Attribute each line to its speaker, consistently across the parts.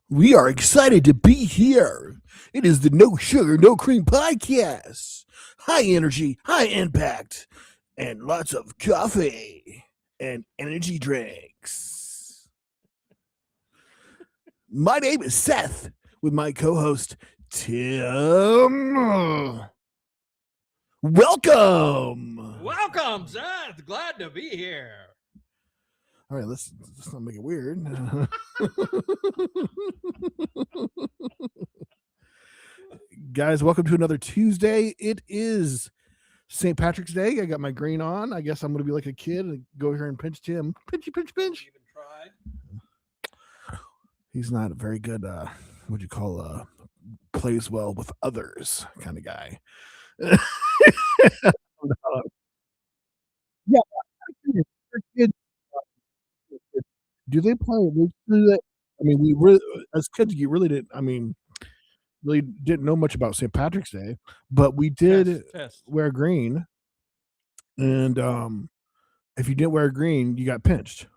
Speaker 1: We are excited to be here. It is the No Sugar, No Cream podcast. High energy, high impact, and lots of coffee and energy drinks. My name is Seth with my co host, Tim. Welcome.
Speaker 2: Welcome, Seth. Glad to be here.
Speaker 1: All right, let's not make it weird. Guys, welcome to another Tuesday. It is St. Patrick's Day. I got my green on. I guess I'm going to be like a kid and go here and pinch Tim. Pinchy, pinch, pinch.
Speaker 2: Even tried.
Speaker 1: He's not a very good, what you call, plays well with others kind of guy. Yeah, kids, do they play? I mean, we really, as kids, you really didn't. I mean, really didn't know much about St. Patrick's Day, but we did
Speaker 2: Test.
Speaker 1: wear green, and if you didn't wear green, you got pinched.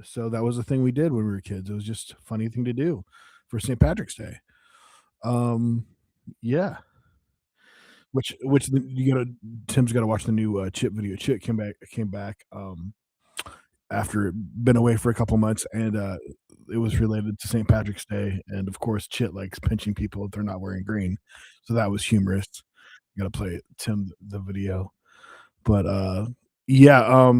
Speaker 1: So that was the thing we did when we were kids. It was just a funny thing to do for St. Patrick's Day. Yeah. Which Tim's got to watch the new Chip video. Chip came back after been away for a couple months, and it was related to St. Patrick's Day, and of course Chip likes pinching people if they're not wearing green, so that was humorous. Got to play Tim the video, but yeah,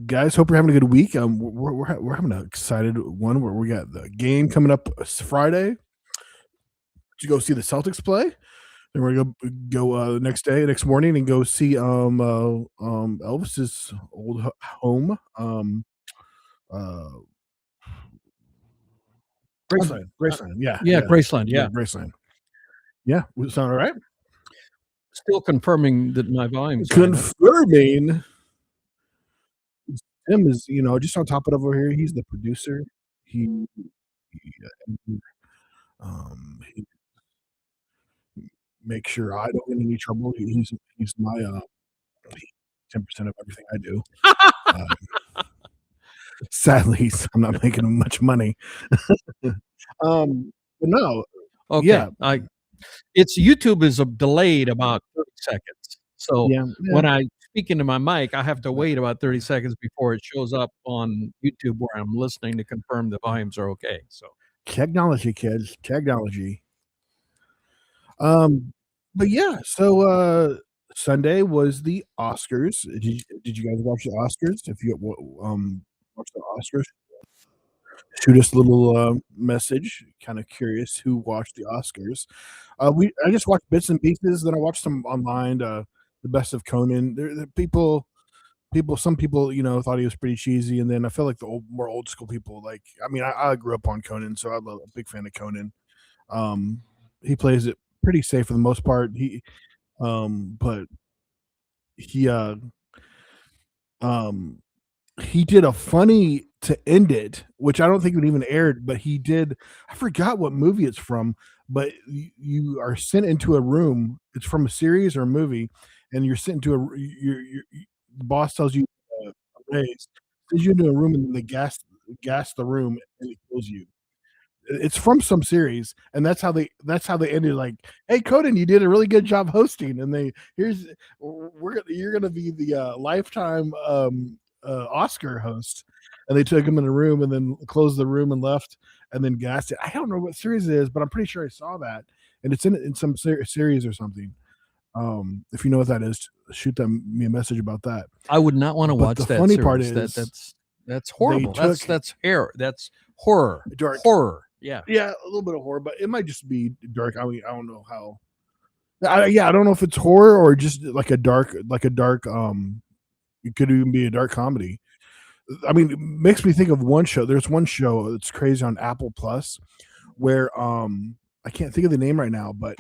Speaker 1: guys, hope you're having a good week. We're having an excited one where we got the game coming up Friday to go see the Celtics play. Then we're gonna go next morning, and go see Elvis's old home, Graceland, yeah,
Speaker 2: Graceland, yeah.
Speaker 1: Graceland. Yeah, would it sound all right?
Speaker 2: Still confirming that my volume's
Speaker 1: Confirming. Tim is, just on top of it over here. He's the producer. He makes sure I don't get in any trouble. He's my 10% of everything I do. Sadly, I'm not making much money. But no.
Speaker 2: Okay.
Speaker 1: Yeah.
Speaker 2: It's YouTube is delayed about 30 seconds. So when I speak into my mic, I have to wait about 30 seconds before it shows up on YouTube where I'm listening to confirm the volumes are okay. So
Speaker 1: technology, kids, technology. But yeah, so Sunday was the Oscars. Did you guys watch the Oscars? If you watch the Oscars, shoot us a little message. Kind of curious who watched the Oscars. I just watched bits and pieces. Then I watched some online. The best of Conan. Some people, thought he was pretty cheesy, and then I feel like the more old school people, like, I mean, I grew up on Conan, so I'm a big fan of Conan. He plays it pretty safe for the most part. But he did a funny to end it, which I don't think it even aired, but he did. I forgot what movie it's from, but you are sent into a room. It's from a series or a movie, and you're sent into the boss tells you a raise, sends you into a room, and then they gas the room, and it kills you. It's from some series, and that's how they ended. Like, hey, Conan, you did a really good job hosting, and you're gonna be the lifetime Oscar host. And they took him in a room and then closed the room and left, and then gassed it. I don't know what series it is, but I'm pretty sure I saw that, and it's in some series or something. If you know what that is, shoot me a message about that.
Speaker 2: I would not want to watch that.
Speaker 1: The funny
Speaker 2: series.
Speaker 1: part is
Speaker 2: that's horrible. That's hair. That's horror.
Speaker 1: Dark
Speaker 2: horror. Yeah,
Speaker 1: a little bit of horror, but it might just be dark. I mean, I don't know how. I don't know if it's horror or just like a dark. It could even be a dark comedy. I mean, it makes me think of one show. There's one show that's crazy on Apple Plus, where I can't think of the name right now, but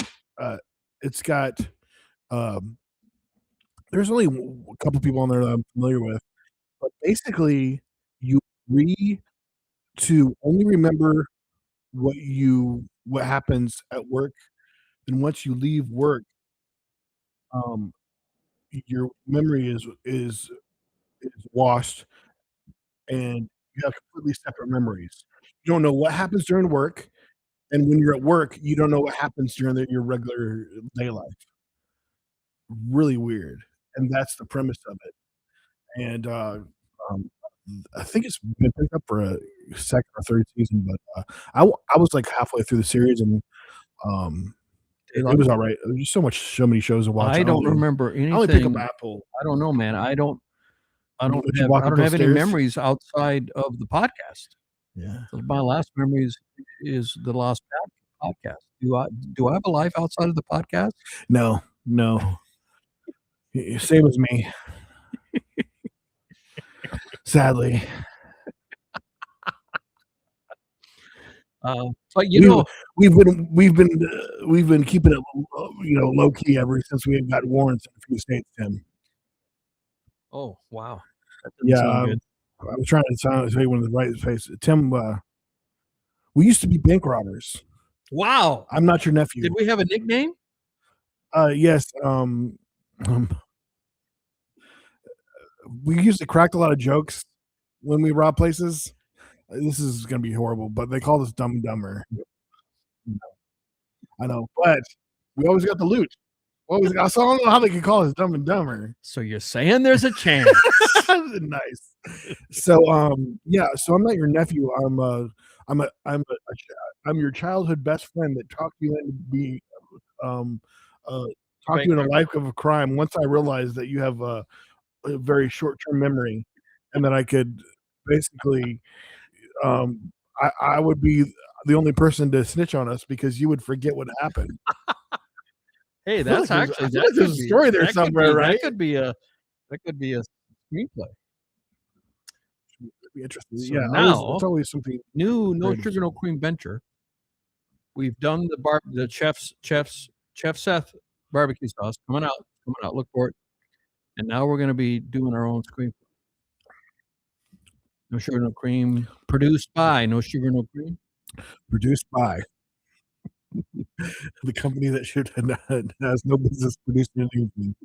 Speaker 1: it's got there's only a couple people on there that I'm familiar with, but basically you agree to only remember what happens at work, and once you leave work, your memory is washed, and you have completely separate memories. You don't know what happens during work, and when you're at work, you don't know what happens during your regular day life. Really weird, and that's the premise of it. And um, I think it's been picked up for a second or third season, but I was like halfway through the series, and um, it was all right. There's just so many shows to watch.
Speaker 2: I don't remember
Speaker 1: I only pick up
Speaker 2: anything.
Speaker 1: Apple.
Speaker 2: I don't know, man. I don't
Speaker 1: Would you walk up
Speaker 2: have
Speaker 1: those
Speaker 2: any
Speaker 1: stairs?
Speaker 2: memories outside of the podcast.
Speaker 1: Yeah.
Speaker 2: My last memories is the last podcast. Do I have a life outside of the podcast?
Speaker 1: No, same as me. Sadly.
Speaker 2: But you know,
Speaker 1: we've been keeping it low key ever since we got warrants in a few states, Tim.
Speaker 2: Oh wow,
Speaker 1: that doesn't sound good. I was trying to say one of the right face. Tim, we used to be bank robbers.
Speaker 2: Wow,
Speaker 1: I'm not your nephew.
Speaker 2: Did we have a nickname?
Speaker 1: Yes. We used to crack a lot of jokes when we rob places. This is going to be horrible, but they called us Dumb and Dumber. I know, but we always got the loot. So I don't know how they could call us Dumb and Dumber.
Speaker 2: So you're saying there's a chance?
Speaker 1: Nice. So yeah. So I'm not your nephew. I'm your childhood best friend that talked you into being talked you in a life of a crime. Once I realized that you have a very short-term memory, and that I could basically, I would be the only person to snitch on us because you would forget what happened.
Speaker 2: Hey, that's actually
Speaker 1: there's a story there somewhere, right?
Speaker 2: That could be a screenplay.
Speaker 1: Be interesting.
Speaker 2: So
Speaker 1: yeah,
Speaker 2: now
Speaker 1: it's always something
Speaker 2: new. No sugar, no cream venture. We've done the Chef Seth barbecue sauce coming out. Look for it. And now we're going to be doing our own screenplay. No sugar, no cream. Produced by No Sugar, No Cream.
Speaker 1: Produced by the company that has no business producing anything.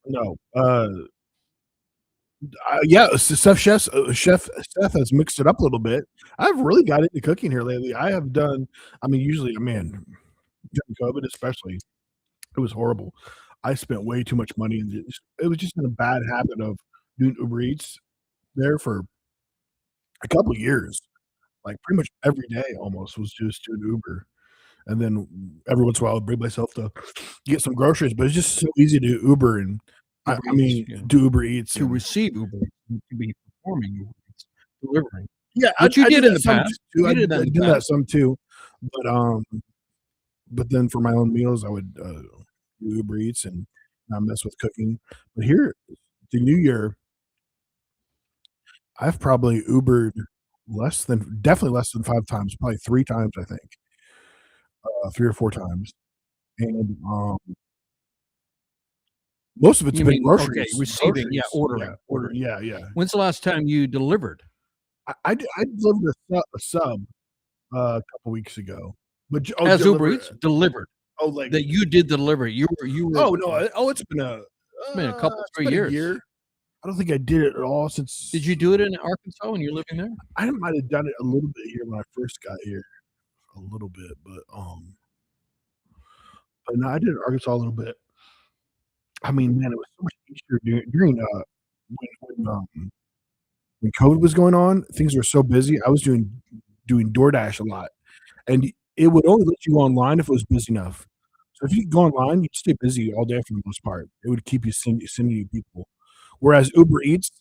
Speaker 1: No. Yeah, Chef Seth has mixed it up a little bit. I've really got into cooking here lately. I have done. I mean, usually, during COVID especially, it was horrible. I spent way too much money, and it was just in a bad habit of doing Uber Eats there for a couple of years. Like pretty much every day, almost was just doing Uber, and then every once in a while, I'd bring myself to get some groceries. But it's just so easy to Uber and. Do Uber Eats
Speaker 2: to receive Uber Eats, to be performing Uber Eats, delivering.
Speaker 1: Yeah,
Speaker 2: which you did in the past.
Speaker 1: I did that some too, but then for my own meals, I would do Uber Eats and not mess with cooking. But here, the new year, I've probably Ubered definitely less than 5 times, probably 3 times, I think, 3 or 4 times, and most of it's been groceries.
Speaker 2: Okay, receiving, ordering.
Speaker 1: Yeah.
Speaker 2: When's the last time you delivered?
Speaker 1: I delivered a sub a couple weeks ago. But
Speaker 2: as Uber Eats delivered.
Speaker 1: Oh, like
Speaker 2: that you did the delivery. You were.
Speaker 1: Oh no! It's been
Speaker 2: a couple 3 years.
Speaker 1: A year. I don't think I did it at all since.
Speaker 2: Did you do it in Arkansas when you're living there?
Speaker 1: I might have done it a little bit here when I first got here, a little bit, but no, I did it in Arkansas a little bit. I mean, man, it was so much easier during when COVID was going on. Things were so busy. I was doing DoorDash a lot, and it would only let you go online if it was busy enough. So if you go online, you'd stay busy all day for the most part. It would keep you sending you people. Whereas Uber Eats,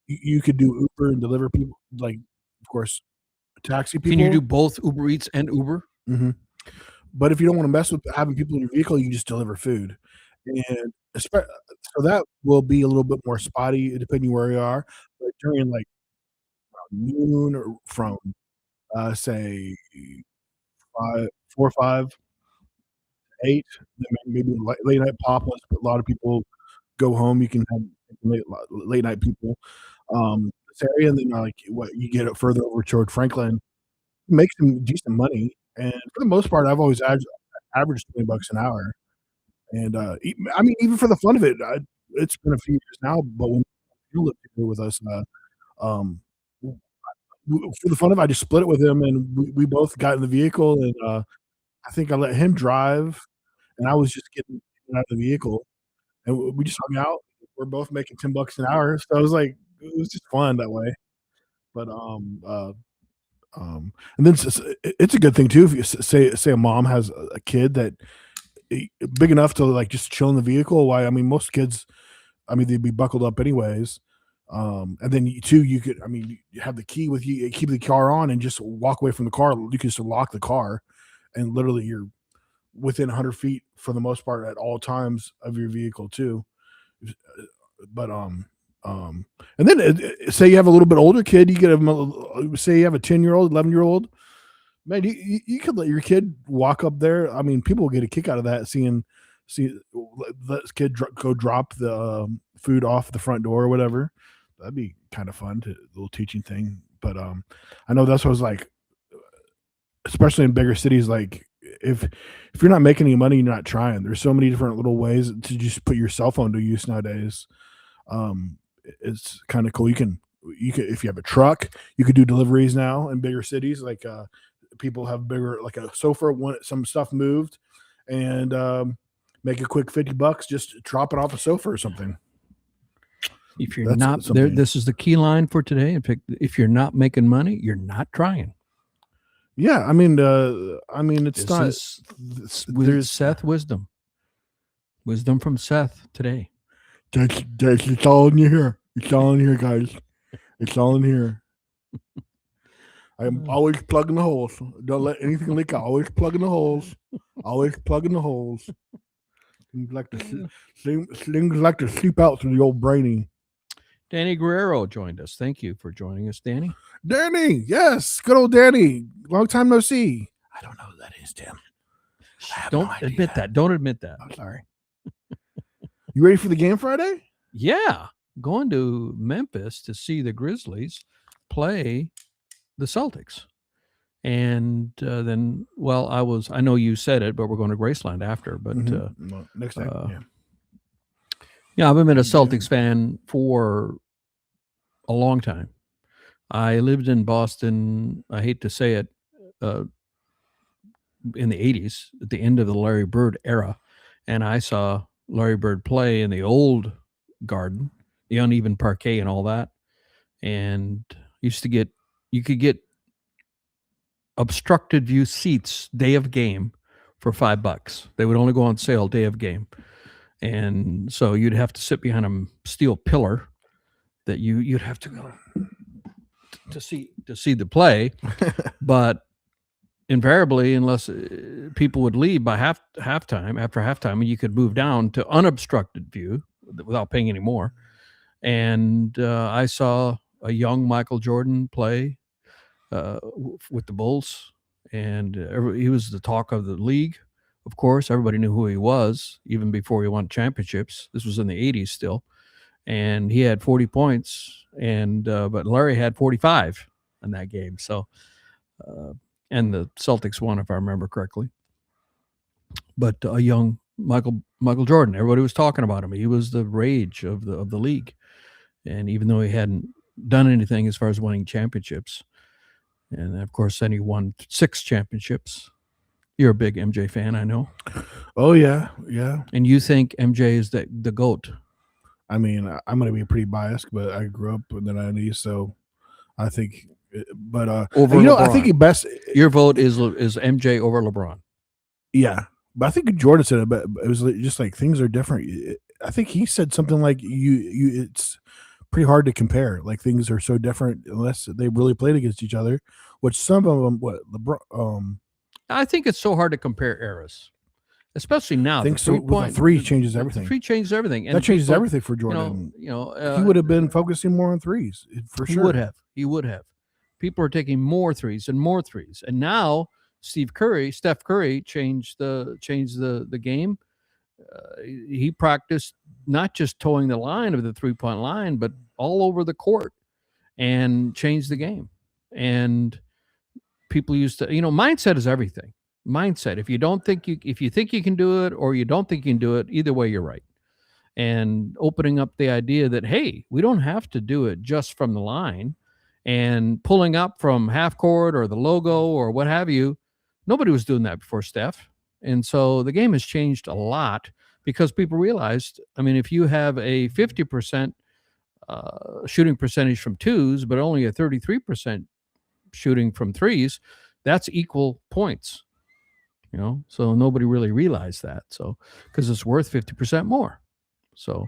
Speaker 1: you could do Uber and deliver people, like, of course, taxi people.
Speaker 2: Can you do both Uber Eats and Uber?
Speaker 1: Mm-hmm. But if you don't want to mess with having people in your vehicle, you can just deliver food. And so that will be a little bit more spotty depending where you are. But during like noon or from say 4 or 5, 8, maybe late night pop. A lot of people go home. You can have late night people this area, and then like what you get it further over toward Franklin, make some decent money. And for the most part, I've always averaged $20 an hour. And I mean, even for the fun of it, it's been a few years now, but when you lived here with us, um, for the fun of it, I just split it with him, and we both got in the vehicle, and, I think I let him drive, and I was just getting out of the vehicle, and we just hung out. We're both making $10 an hour, so I was like it was just fun that way. But, and then it's a good thing too if you say a mom has a kid that big enough to like just chill in the vehicle. Why? I mean, most kids, I mean, they'd be buckled up anyways. And then you could, I mean, you have the key with you, keep the car on, and just walk away from the car. You can just lock the car, and literally you're within 100 feet for the most part at all times of your vehicle too. But and then say you have a little bit older kid, you get them. Say you have a 10-year-old, 11-year-old. Man, you could let your kid walk up there. I mean, people will get a kick out of that, see this kid go drop the food off the front door or whatever. That'd be kind of fun, a little teaching thing. But I know that's what I was like, especially in bigger cities. Like if you're not making any money, you're not trying. There's so many different little ways to just put your cell phone to use nowadays. It's kind of cool. You can if you have a truck, you could do deliveries now in bigger cities. Like people have bigger, like a sofa, want some stuff moved, and make a quick $50, just drop it off a sofa or something.
Speaker 2: If you're not there, this is the key line for today. If you're not making money, you're not trying.
Speaker 1: Yeah, I mean, it's
Speaker 2: this not. There's Seth wisdom from Seth today.
Speaker 1: It's all in here. It's all in here, guys. It's all in here. I'm always plugging the holes. Don't let anything leak out. Always plugging the holes. Always plugging the holes. Things like to sleep out through the old brainy.
Speaker 2: Danny Guerrero joined us. Thank you for joining us, Danny.
Speaker 1: Danny, yes, good old Danny. Long time no see. I don't know who that is, Tim.
Speaker 2: Don't admit that. Don't admit that.
Speaker 1: I'm sorry. You ready for the game Friday?
Speaker 2: Yeah, going to Memphis to see the Grizzlies play the Celtics. And then, well, I know you said it, but we're going to Graceland after. But
Speaker 1: next time,
Speaker 2: yeah, I've been a Celtics fan for a long time. I lived in Boston, I hate to say it, in the 80s, at the end of the Larry Bird era. And I saw Larry Bird play in the old Garden, the uneven parquet and all that. And you could get obstructed view seats day of game for $5. They would only go on sale day of game. And so you'd have to sit behind a steel pillar that you'd have to go to see the play. But invariably, unless people would leave by halftime, after halftime, you could move down to unobstructed view without paying any more. And I saw a young Michael Jordan play with the Bulls, and he was the talk of the league. Of course, everybody knew who he was even before he won championships. This was in the 80s still. And he had 40 points, and but Larry had 45 in that game. So, and the Celtics won, if I remember correctly. But a young Michael Jordan, everybody was talking about him. He was the rage of the league. And even though he hadn't done anything as far as winning championships, and of course, then he won 6 championships. You're a big MJ fan, I know.
Speaker 1: Oh yeah, yeah.
Speaker 2: And you think MJ is the GOAT?
Speaker 1: I mean, I'm going to be pretty biased, but I grew up in the 90s, so I think. But
Speaker 2: over LeBron.
Speaker 1: I think he best.
Speaker 2: Your vote is MJ over LeBron.
Speaker 1: Yeah, but I think Jordan said it, but it was just like things are different. I think he said something like it's pretty hard to compare. Like things are so different unless they really played against each other. Which some of them, LeBron.
Speaker 2: I think it's so hard to compare eras, especially now.
Speaker 1: I think so. The three changes everything.
Speaker 2: The 3 changes everything. And
Speaker 1: that changes everything for Jordan. He would have been focusing more on threes for sure.
Speaker 2: He would have. People are taking more threes and more threes, and now Steph Curry changed the game. He practiced not just towing the line of the 3-point line, but all over the court, and changed the game. And people used to, mindset is everything. Mindset. If you think you can do it, or you don't think you can do it, either way, you're right. and opening up the idea that, hey, we don't have to do it just from the line and pulling up from half court or the logo or what have you. Nobody was doing that before Steph. And so the game has changed a lot because people realized, I mean, if you have a 50% shooting percentage from twos, but only a 33% shooting from threes, that's equal points. So nobody really realized that. So because it's worth 50% more. So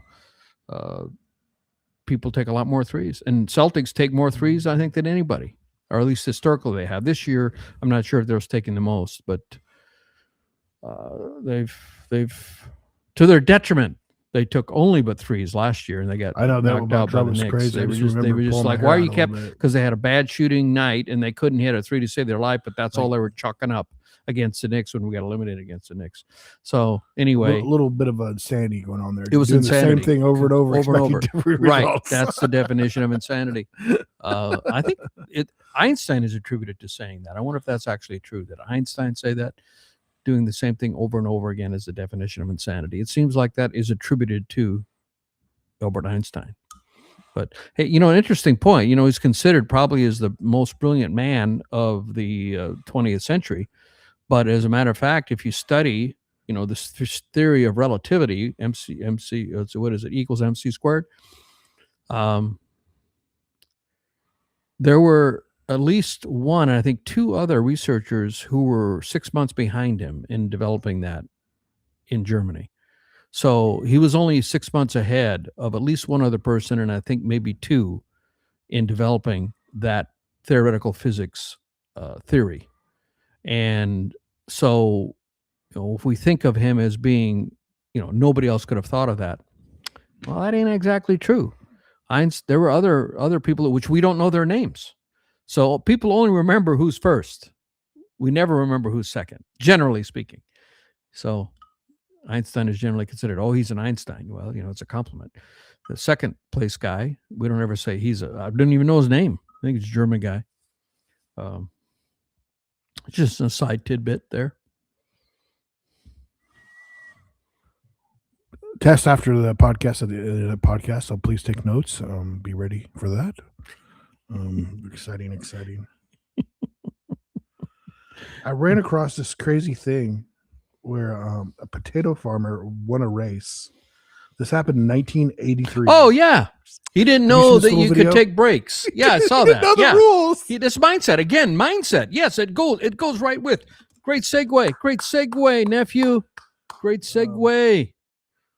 Speaker 2: people take a lot more threes, and Celtics take more threes, I think, than anybody, or at least historically they have. This year, I'm not sure if they're taking the most, but they've to their detriment. They took only but threes last year, and they got knocked out by the Knicks.
Speaker 1: Crazy.
Speaker 2: They were just like, why are you kept? Because they had a bad shooting night, and they couldn't hit a three to save their life, but that's all they were chalking up against the Knicks when we got eliminated against the Knicks. So anyway,
Speaker 1: a little bit of insanity going on there.
Speaker 2: It was insanity.
Speaker 1: The same thing over and over and over.
Speaker 2: Right. That's the definition of insanity. I think Einstein is attributed to saying that. I wonder if that's actually true. Did Einstein say that? Doing the same thing over and over again is the definition of insanity. It seems like that is attributed to Albert Einstein. But hey, an interesting point. He's considered probably as the most brilliant man of the 20th century. But as a matter of fact, if you study, this theory of relativity, MC, what is it? Equals MC squared. There were at least one, I think two other researchers who were 6 months behind him in developing that in Germany. So he was only 6 months ahead of at least one other person, and I think maybe two, in developing that theoretical physics theory. And so, if we think of him as being, nobody else could have thought of that. Well, that ain't exactly true. There were other people which we don't know their names. So people only remember who's first. We never remember who's second, generally speaking. So Einstein is generally considered, he's an Einstein. Well, it's a compliment. The second place guy, we don't ever say I didn't even know his name. I think it's a German guy. Just a side tidbit there.
Speaker 1: Test after the podcast, so please take notes. Be ready for that. Exciting. I ran across this crazy thing where a potato farmer won a race. This happened in 1983.
Speaker 2: Oh, yeah. He didn't know that you could take breaks. Yeah, I saw that.
Speaker 1: The rules.
Speaker 2: This mindset. Again, mindset. Yes, it goes right with. Great segue, nephew. Great segue.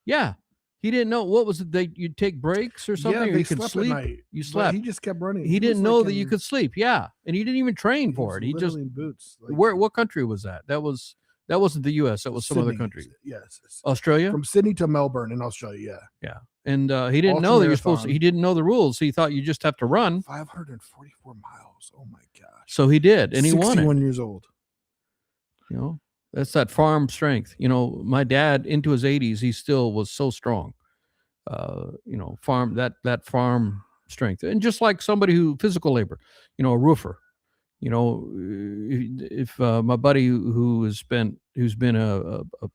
Speaker 2: Yeah. He didn't know. What was it? You'd take breaks or something?
Speaker 1: Yeah,
Speaker 2: or you could sleep.
Speaker 1: At night.
Speaker 2: You slept.
Speaker 1: He just kept running.
Speaker 2: He didn't know that you could sleep. Yeah. And he didn't even train for it. He just
Speaker 1: in boots.
Speaker 2: What country was that? That wasn't the US. That was some other country.
Speaker 1: Yes.
Speaker 2: Australia?
Speaker 1: From Sydney to Melbourne in Australia.
Speaker 2: Yeah. And he didn't know that you're supposed to. He didn't know the rules. He thought you just have to run
Speaker 1: 544 miles. Oh my gosh.
Speaker 2: So he did, and he won it.
Speaker 1: 61 years old.
Speaker 2: That's that farm strength. My dad into his 80s, he still was so strong. Farm that farm strength, and just like somebody who physical labor, a roofer. If my buddy who's been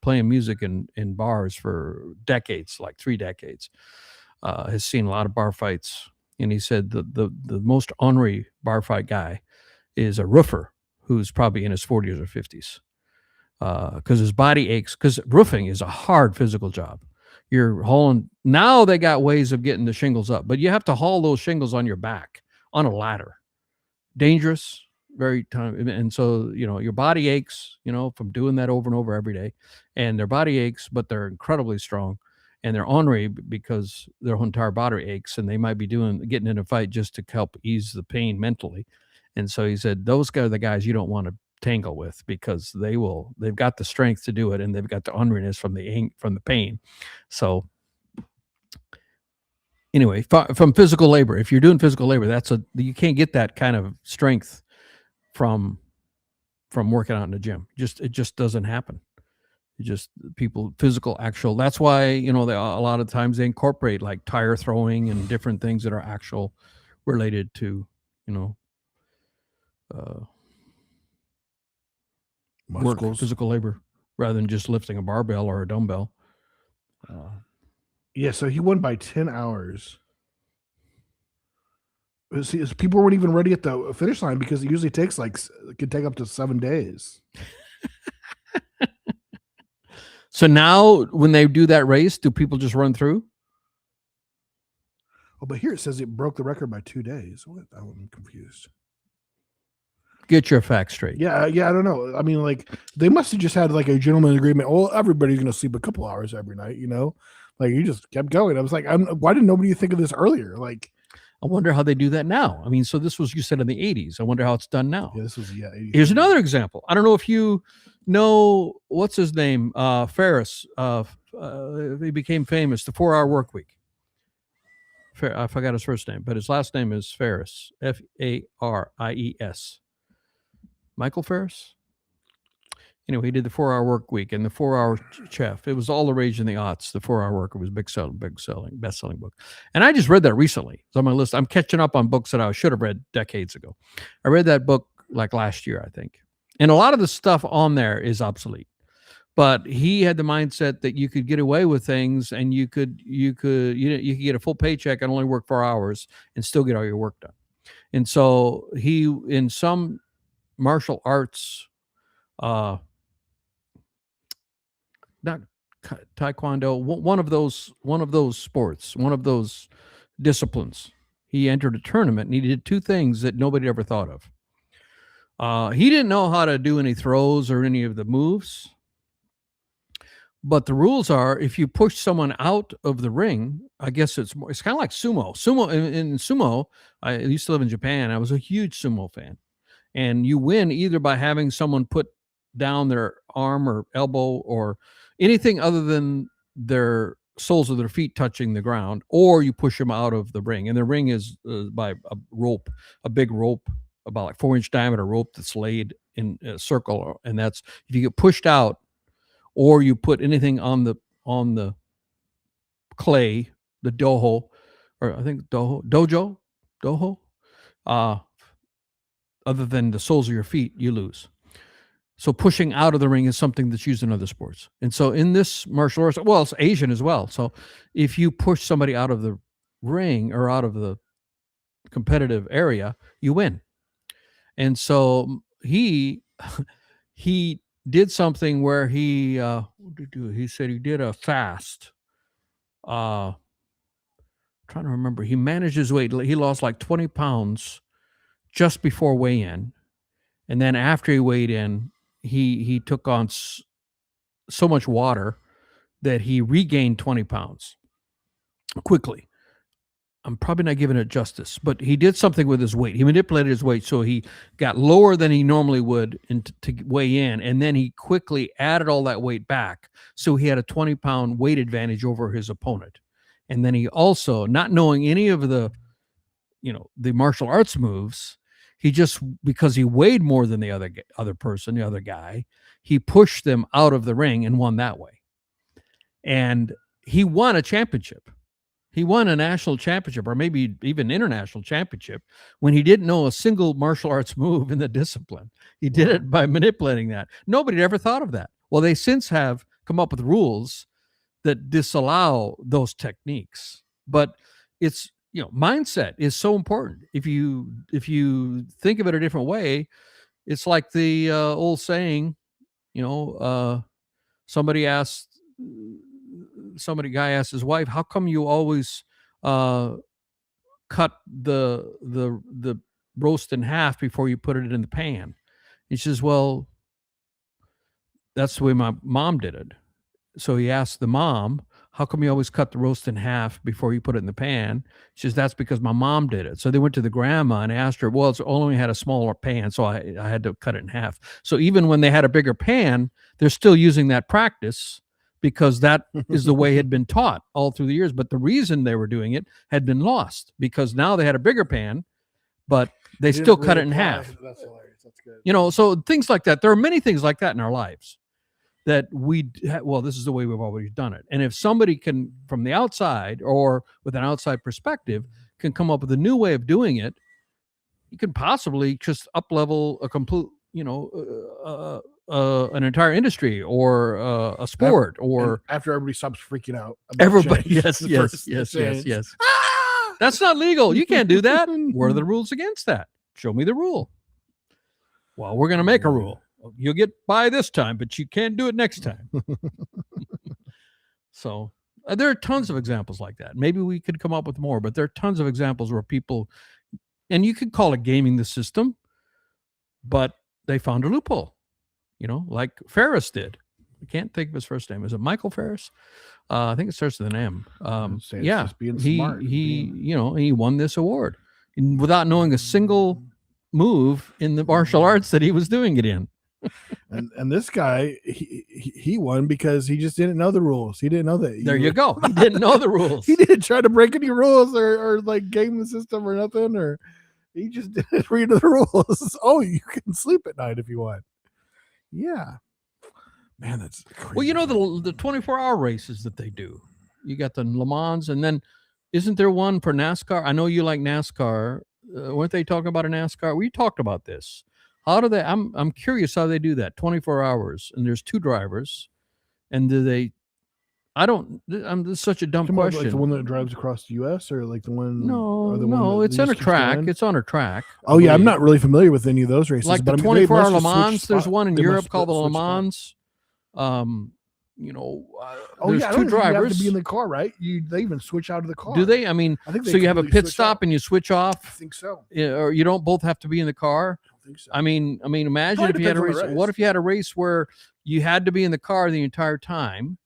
Speaker 2: playing music in bars for decades, like 3 decades, has seen a lot of bar fights, and he said the most ornery bar fight guy is a roofer who's probably in his 40s or 50s, because his body aches. Because roofing is a hard physical job. You're hauling. Now they got ways of getting the shingles up, but you have to haul those shingles on your back on a ladder. Dangerous. Very time, and so your body aches, from doing that over and over every day, and their body aches, but they're incredibly strong, and they're ornery because their whole entire body aches, and they might be getting in a fight just to help ease the pain mentally. And so he said those guys are the guys you don't want to tangle with, because they've got the strength to do it, and they've got the orneriness from the pain. So anyway, from physical labor, if you're doing physical labor, you can't get that kind of strength from working out in the gym. It just doesn't happen. Physical actual. That's why, a lot of times they incorporate like tire throwing and different things that are actual related to, work, physical labor, rather than just lifting a barbell or a dumbbell.
Speaker 1: Yeah, so he won by 10 hours. See, people weren't even ready at the finish line because it usually takes it could take up to 7 days.
Speaker 2: So now when they do that race, do people just run through?
Speaker 1: Oh, but here it says it broke the record by 2 days. What? I'm confused.
Speaker 2: Get your facts straight.
Speaker 1: Yeah, I don't know. I mean, they must have just had a gentleman's agreement. Well, everybody's going to sleep a couple hours every night, you just kept going. I was like, why didn't nobody think of this earlier?
Speaker 2: I wonder how they do that now. I mean, so this was, you said, in the 80s. I wonder how it's done now.
Speaker 1: Yeah, this was, 80s.
Speaker 2: Here's another example. I don't know if you know, what's his name? Ferris. He became famous, the 4-Hour Work Week. I forgot his first name, but his last name is Ferris. F-A-R-I-E-S. Michael Ferris? Anyway, he did the 4-Hour Work Week and the 4-Hour Chef. It was all the rage in the aughts. The 4-Hour Worker was best-selling book. And I just read that recently. It's on my list. I'm catching up on books that I should have read decades ago. I read that book last year, I think. And a lot of the stuff on there is obsolete. But he had the mindset that you could get away with things, and you could get a full paycheck and only work 4 hours and still get all your work done. And so he, in some martial arts, not taekwondo, one of those sports, one of those disciplines, he entered a tournament and he did two things that nobody ever thought of. He didn't know how to do any throws or any of the moves, but the rules are, if you push someone out of the ring, I guess it's kind of like sumo. In sumo, I used to live in Japan. I was a huge sumo fan. And you win either by having someone put down their arm or elbow or anything other than their soles of their feet touching the ground, or you push them out of the ring. And the ring is by a big rope, about 4-inch diameter rope that's laid in a circle. And that's, if you get pushed out, or you put anything on the clay, the doho, or I think dojo, other than the soles of your feet, you lose. So pushing out of the ring is something that's used in other sports. And so in this martial arts, well, it's Asian as well. So if you push somebody out of the ring or out of the competitive area, you win. And so he did something where he what did he do? He said he did a fast. Trying to remember. He managed his weight. He lost 20 pounds just before weigh-in. And then after he weighed in, he took on so much water that he regained 20 pounds quickly. I'm probably not giving it justice, but he did something with his weight. He manipulated his weight so he got lower than he normally would to weigh in, and then he quickly added all that weight back. So he had a 20-pound weight advantage over his opponent. And then he also, not knowing any of the martial arts moves, he just, because he weighed more than the other guy, he pushed them out of the ring and won that way. And he won a championship. He won a national championship, or maybe even international championship, when he didn't know a single martial arts move in the discipline. He did it by manipulating that. Nobody had ever thought of that. Well, they since have come up with rules that disallow those techniques. But it's, mindset is so important. If you think of it a different way, it's like the old saying, guy asked his wife, how come you always cut the roast in half before you put it in the pan? He says, well, that's the way my mom did it. So he asked the mom, how come you always cut the roast in half before you put it in the pan? She says, that's because my mom did it. So they went to the grandma and asked her, well, it's only had a smaller pan, so I had to cut it in half. So even when they had a bigger pan, they're still using that practice, because that is the way it had been taught all through the years. But the reason they were doing it had been lost, because now they had a bigger pan, but they still cut it in half.
Speaker 1: That's hilarious. That's good.
Speaker 2: So things like that. There are many things like that in our lives that this is the way we've always done it. And if somebody can, from the outside or with an outside perspective, can come up with a new way of doing it, you can possibly just up-level a complete, an entire industry or a sport or
Speaker 1: after everybody stops freaking out.
Speaker 2: Everybody, yes. That's not legal. You can't do that. What are the rules against that? Show me the rule. Well, we're going to make a rule. You'll get by this time, but you can't do it next time. So there are tons of examples like that. Maybe we could come up with more, but there are tons of examples where people, and you could call it gaming the system, but they found a loophole, like Ferris did. I can't think of his first name. Is it Michael Ferris? I think it starts with an M. Yeah, he won this award without knowing a single move in the martial arts that he was doing it in.
Speaker 1: and this guy, he won because he just didn't know the rules. He didn't know that.
Speaker 2: There you go. He didn't know the rules.
Speaker 1: He didn't try to break any rules or like game the system or nothing. Or he just didn't read the rules. Oh, you can sleep at night if you want. Yeah. Man, that's crazy.
Speaker 2: Well, the 24-hour races that they do. You got the Le Mans, and then isn't there one for NASCAR? I know you like NASCAR. Weren't they talking about a NASCAR? We talked about this. How do they? I'm curious how they do that. 24 hours, and there's two drivers, and do they? This is such a dumb question.
Speaker 1: Like the one that drives across the U.S. or like the one?
Speaker 2: No, it's on a track. It's on a track.
Speaker 1: Oh yeah, I'm not really familiar with any of those races.
Speaker 2: Like the 24-hour Le Mans. There's one in Europe called the Le Mans. Two drivers.
Speaker 1: You have to be in the car, right? They even switch out of the car.
Speaker 2: Do they? I think so. You have a pit stop and you switch off.
Speaker 1: I think so.
Speaker 2: Or you don't both have to be in the car.
Speaker 1: I don't think so.
Speaker 2: Imagine if you had a race. What if you had a race where you had to be in the car the entire time,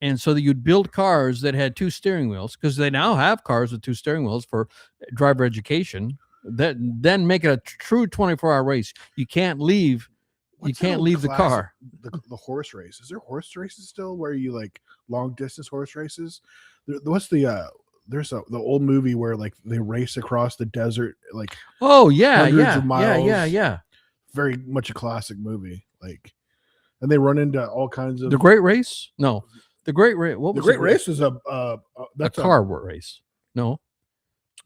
Speaker 2: and so that you'd build cars that had two steering wheels, because they now have cars with two steering wheels for driver education. Then make it a true 24-hour race. You can't leave. You can't leave the car.
Speaker 1: The horse race. Is there horse races still where you like long distance horse races? What's the the old movie where like they race across the desert like hundreds of miles.
Speaker 2: Yeah.
Speaker 1: Very much a classic movie. Like, and they run into all kinds of
Speaker 2: The Great Race? No. The Great Race. What was
Speaker 1: the Great Race? Is a
Speaker 2: car race. No,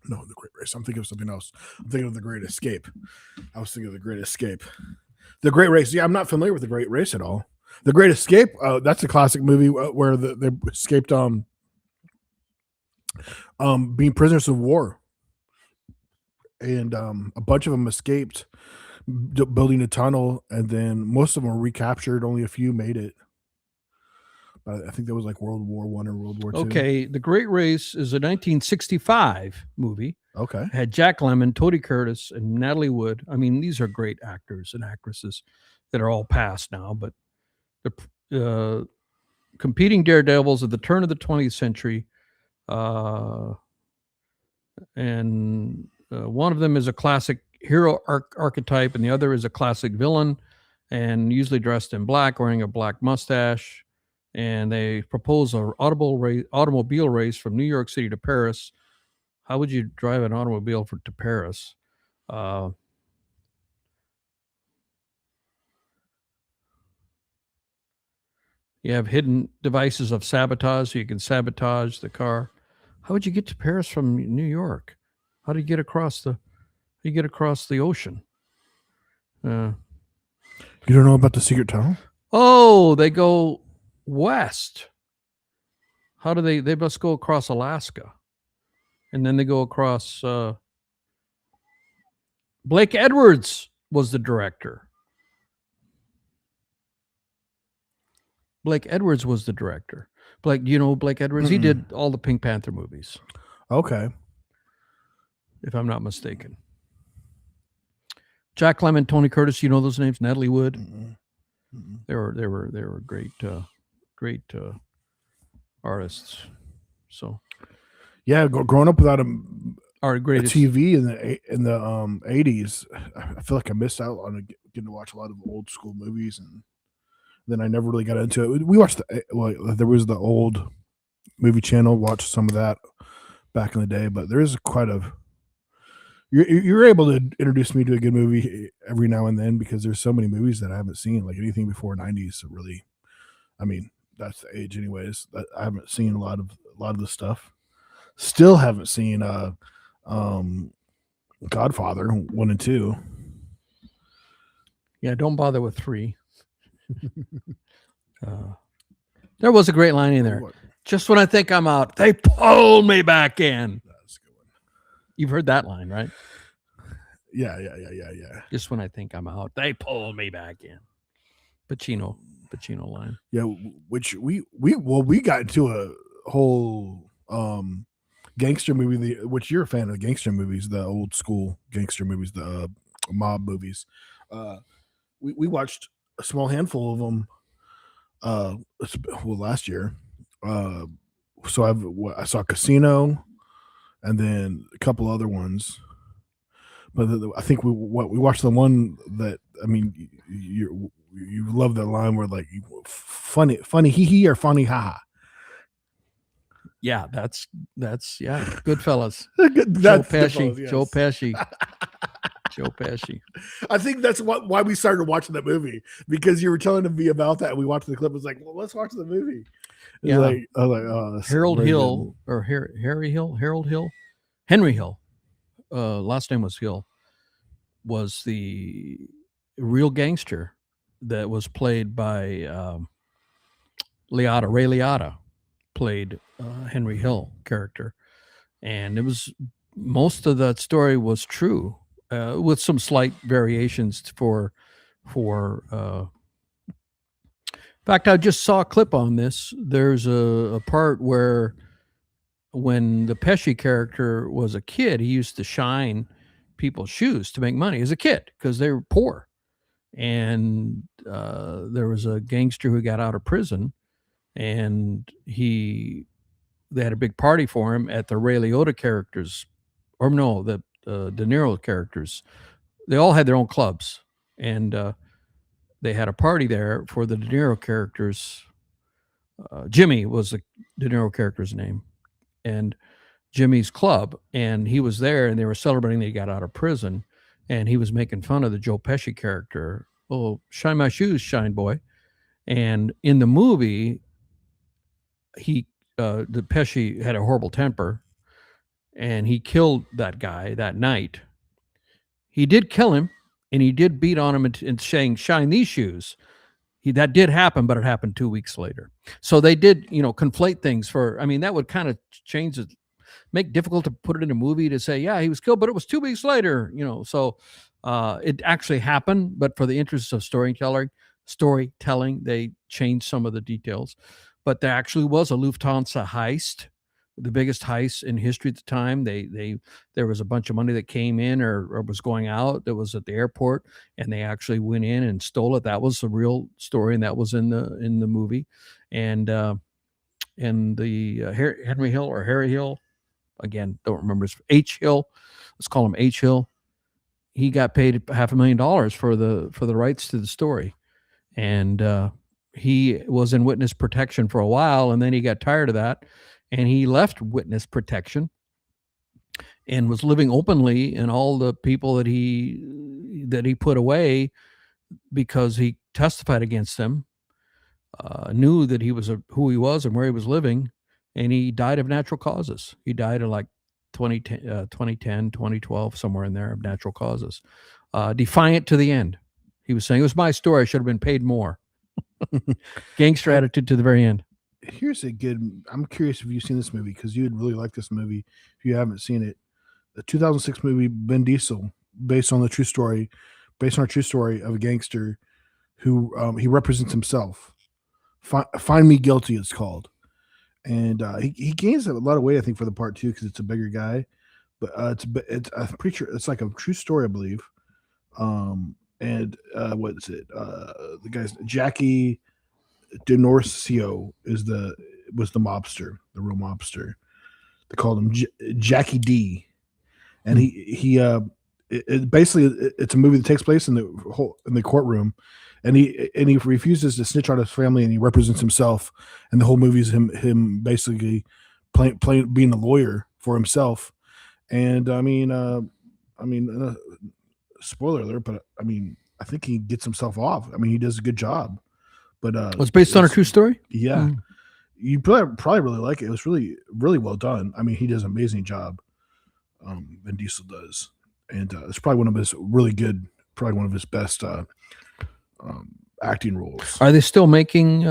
Speaker 1: the Great Race. I'm thinking of something else. I'm thinking of The Great Escape. I was thinking of The Great Escape. The Great Race. Yeah, I'm not familiar with The Great Race at all. The Great Escape. That's a classic movie where they escaped being prisoners of war, and a bunch of them escaped building a tunnel, and then most of them were recaptured. Only a few made it. I think that was like World War I or World War II.
Speaker 2: Okay, The Great Race is a 1965 movie.
Speaker 1: Okay.
Speaker 2: It had Jack Lemmon, Tony Curtis, and Natalie Wood. These are great actors and actresses that are all past now, but the competing daredevils at the turn of the 20th century. And one of them is a classic hero archetype, and the other is a classic villain, and usually dressed in black, wearing a black mustache. And they propose an automobile race from New York City to Paris. How would you drive an automobile to Paris? You have hidden devices of sabotage, so you can sabotage the car. How would you get to Paris from New York? How do you get across the ocean?
Speaker 1: You don't know about the secret tunnel?
Speaker 2: Oh, they go west. How do they must go across Alaska, and then they go across Blake Edwards was the director. Blake Edwards was the director. Do you know Blake Edwards? Mm-mm. He did all the Pink Panther movies.
Speaker 1: Okay.
Speaker 2: If I'm not mistaken. Jack Lemmon, Tony Curtis, you know those names? Natalie Wood. Mm-mm. Mm-mm. They were great artists. So,
Speaker 1: yeah, growing up without a
Speaker 2: greatest
Speaker 1: TV in the 80s, I feel like I missed out on getting to watch a lot of old school movies, and then I never really got into it. We watched there was the old movie channel, watched some of that back in the day, but there is quite a you're able to introduce me to a good movie every now and then, because there's so many movies that I haven't seen, like anything before 90s. Really, that's the age anyways. I haven't seen a lot of the stuff. Still haven't seen Godfather 1 and 2.
Speaker 2: Yeah, don't bother with 3. There was a great line in there. Just when I think I'm out, they pull me back in.
Speaker 1: That's a good one.
Speaker 2: You've heard that line, right?
Speaker 1: Yeah.
Speaker 2: Just when I think I'm out, they pull me back in. Pacino line.
Speaker 1: Yeah, which we got into a whole gangster movie, which you're a fan of gangster movies, the old school gangster movies, the mob movies. We watched a small handful of them last year. So I saw Casino and then a couple other ones. But I think we watched the one that, I mean, you love that line where like funny hee hee or funny ha ha.
Speaker 2: Yeah, that's Goodfellas.
Speaker 1: That's
Speaker 2: Joe Pesci. Joe Pesci.
Speaker 1: I think that's why we started watching that movie, because you were telling me about that. And we watched the clip. It was like, well, let's watch the movie.
Speaker 2: Yeah.
Speaker 1: Like, I was like, oh,
Speaker 2: Harold Hill or Harry Hill, Harold Hill, Henry Hill. Last name was Hill. Was the real gangster that was played by Ray Liotta played Henry Hill character, and it was, most of that story was true, with some slight variations for. In fact, I just saw a clip on this. There's a part where, when the Pesci character was a kid, he used to shine people's shoes to make money as a kid because they were poor. And there was a gangster who got out of prison, and they had a big party for him at the Ray Liotta characters, or no, the De Niro characters. They all had their own clubs, and they had a party there for the De Niro characters. Jimmy was the De Niro character's name, and Jimmy's club, and he was there, and they were celebrating that he got out of prison, and he was making fun of the Joe Pesci character. Oh, shine my shoes, shine boy. And in the movie, the Pesci had a horrible temper, and he killed that guy that night. He did kill him, and he did beat on him and saying, shine these shoes. That did happen, but it happened 2 weeks later. So they did, conflate things that would kind of change it, make difficult to put it in a movie to say, yeah, he was killed, but it was 2 weeks later, so it actually happened, but for the interest of storytelling, they changed some of the details. But there actually was a Lufthansa heist, the biggest heist in history at the time. There was a bunch of money that came in or was going out that was at the airport, and they actually went in and stole it. That was a real story, and that was in the movie. And the Henry Hill or Harry Hill, again, don't remember his H Hill. Let's call him H Hill. He got paid $500,000 for the rights to the story, and he was in witness protection for a while, and then he got tired of that, and he left witness protection and was living openly, and all the people that he put away because he testified against them knew that he was who he was and where he was living, and he died of natural causes. He died in like 2010, 2012, somewhere in there, of natural causes. Defiant to the end. He was saying, it was my story. I should have been paid more. Gangster attitude to the very end.
Speaker 1: Here's a good, I'm curious if you've seen this movie, because you'd really like this movie if you haven't seen it. The 2006 movie Ben Diesel, based on a true story of a gangster who he represents himself. Find Me Guilty, it's called. And he gains a lot of weight, I think, for the part too, because it's a bigger guy. But it's I'm pretty sure it's like a true story, I believe. And what is it? The guy's Jackie DeNorcio was the mobster, the real mobster. They called him Jackie D. And it's a movie that takes place in the courtroom, and he refuses to snitch on his family, and he represents himself, and the whole movie is him basically playing being a lawyer for himself. And spoiler alert, but I think he gets himself off. He does a good job. But
Speaker 2: it's based on a true story.
Speaker 1: Yeah, you probably really like it. It was really, really well done. He does an amazing job. Vin Diesel does, and it's probably one of his best acting roles.
Speaker 2: Are they still making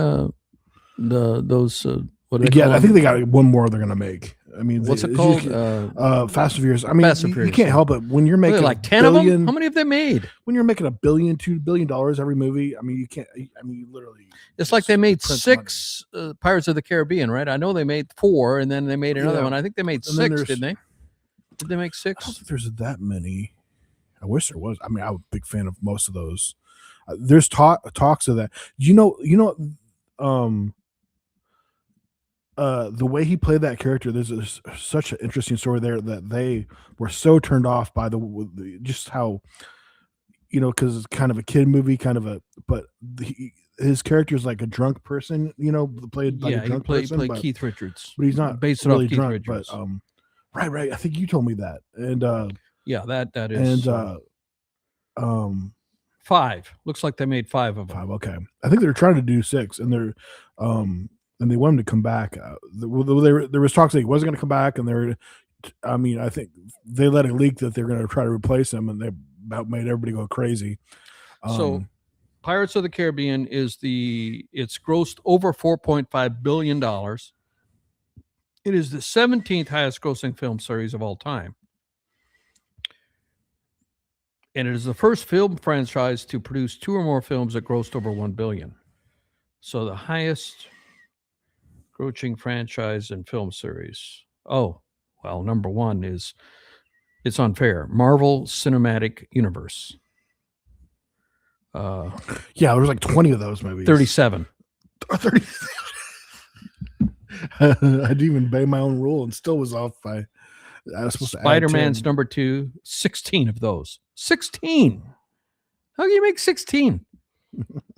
Speaker 2: those? What do they call
Speaker 1: I think
Speaker 2: them?
Speaker 1: they got one more they're gonna make. I mean,
Speaker 2: What's it called?
Speaker 1: Fast and Furious. I mean,
Speaker 2: Fast and
Speaker 1: you
Speaker 2: Furious,
Speaker 1: can't
Speaker 2: yeah.
Speaker 1: help it when you're making
Speaker 2: like 10 of them. How many have they made?
Speaker 1: When you're making $1 billion, $2 billion every movie. I mean, you can't. I mean, you literally.
Speaker 2: It's like they made 6 Pirates of the Caribbean, right? I know they made 4, and then they made another one. I think they made 6, didn't they? Did they make 6?
Speaker 1: I don't think there's that many. I wish there was. I mean, I'm a big fan of most of those. There's talks of that. The way he played that character, there's such an interesting story there that they were so turned off by just how, because it's kind of a kid movie, but his character is like a drunk person, played like a drunk person.
Speaker 2: He played Keith Richards,
Speaker 1: but he's not
Speaker 2: based
Speaker 1: really
Speaker 2: off Keith
Speaker 1: drunk.
Speaker 2: Richards.
Speaker 1: But right. I think you told me that, and
Speaker 2: that is,
Speaker 1: and
Speaker 2: 5. Looks like they made 5 of them.
Speaker 1: 5. Okay, I think they're trying to do 6, and they're and they want him to come back. There was talks that he wasn't going to come back, and I think they let it leak that they're going to try to replace him, and they about made everybody go crazy.
Speaker 2: So, Pirates of the Caribbean it's grossed over $4.5 billion. It is the 17th highest grossing film series of all time. And it is the first film franchise to produce 2 or more films that grossed over $1 billion. So the highest grossing franchise and film series. Oh, well, number 1 is, it's unfair, Marvel Cinematic Universe.
Speaker 1: Yeah, there's like 20 of those movies.
Speaker 2: 37.
Speaker 1: 37. I didn't even obey my own rule and still was off by. I was supposed
Speaker 2: Spider-Man's number 2, 16 of those. 16. How can you make 16?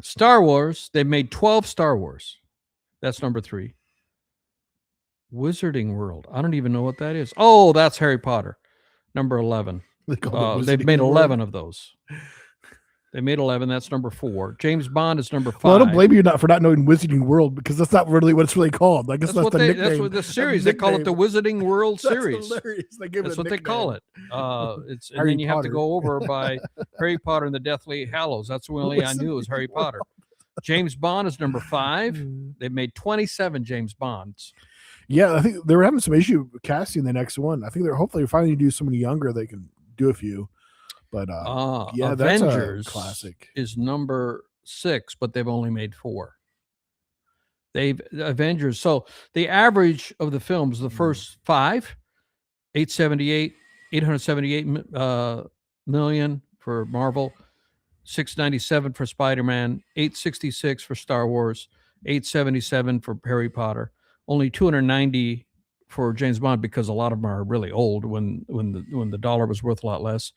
Speaker 2: Star Wars, they've made 12 Star Wars. That's number 3. Wizarding World. I don't even know what that is. Oh, that's Harry Potter. Number 11. They've made 11 of those. They made 11. That's number 4. James Bond is number 5.
Speaker 1: Well, I don't blame you for not knowing Wizarding World, because that's not really what it's really called. I guess that's the nickname.
Speaker 2: That's what the series. They call it the Wizarding World series.
Speaker 1: That's hilarious. That's
Speaker 2: what they call it. And then you have to go over by Harry Potter and the Deathly Hallows. That's the only I knew was Harry Potter. James Bond is number 5. They've made 27 James Bonds.
Speaker 1: Yeah, I think they were having some issue casting the next one. I think they're hopefully finally do somebody younger. They can do a few. But yeah,
Speaker 2: Avengers
Speaker 1: that's a classic.
Speaker 2: Is number 6, but they've only made 4. Avengers. So the average of the films, the first 5, 878 million for Marvel, 697 for Spider-Man, 866 for Star Wars, 877 for Harry Potter, only 290 for James Bond, because a lot of them are really old when the dollar was worth a lot less.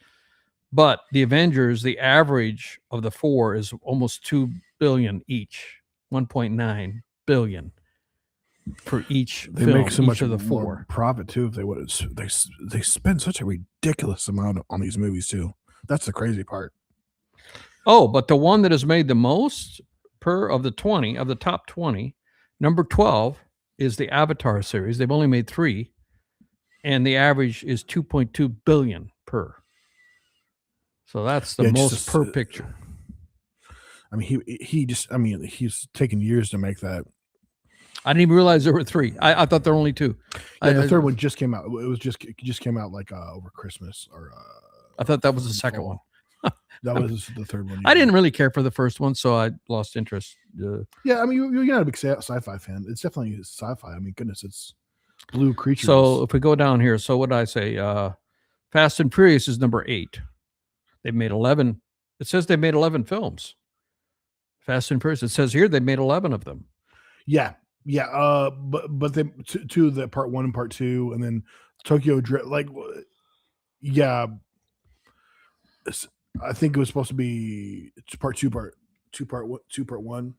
Speaker 2: But the Avengers, the average of the 4 is almost $2 billion each, 1.9 billion for each.
Speaker 1: They
Speaker 2: film,
Speaker 1: make so much
Speaker 2: of the
Speaker 1: more
Speaker 2: 4
Speaker 1: profit too if they would. They spend such a ridiculous amount on these movies too. That's the crazy part.
Speaker 2: Oh, but the one that has made the most of the top 20, number 12 is the Avatar series. They've only made 3, and the average is 2.2 billion per. So that's the most per picture.
Speaker 1: I mean, he's taken years to make that.
Speaker 2: I didn't even realize there were 3. I thought there were only 2.
Speaker 1: Yeah, the third one just came out. It just came out like over Christmas, or
Speaker 2: I thought that was the second one.
Speaker 1: That was the third one.
Speaker 2: I didn't really care for the first one, so I lost interest.
Speaker 1: Yeah, I mean, you're not a big sci-fi fan. It's definitely sci-fi. I mean, goodness, it's blue creatures.
Speaker 2: So if we go down here, so what did I say? Fast and Furious is number 8. They've made 11. It says they made 11 films. Fast and Furious. It says here they made 11 of them.
Speaker 1: Yeah. But they two the part 1 and part 2, and then Tokyo Drift. Like, yeah. I think it was supposed to be part 2, part 1.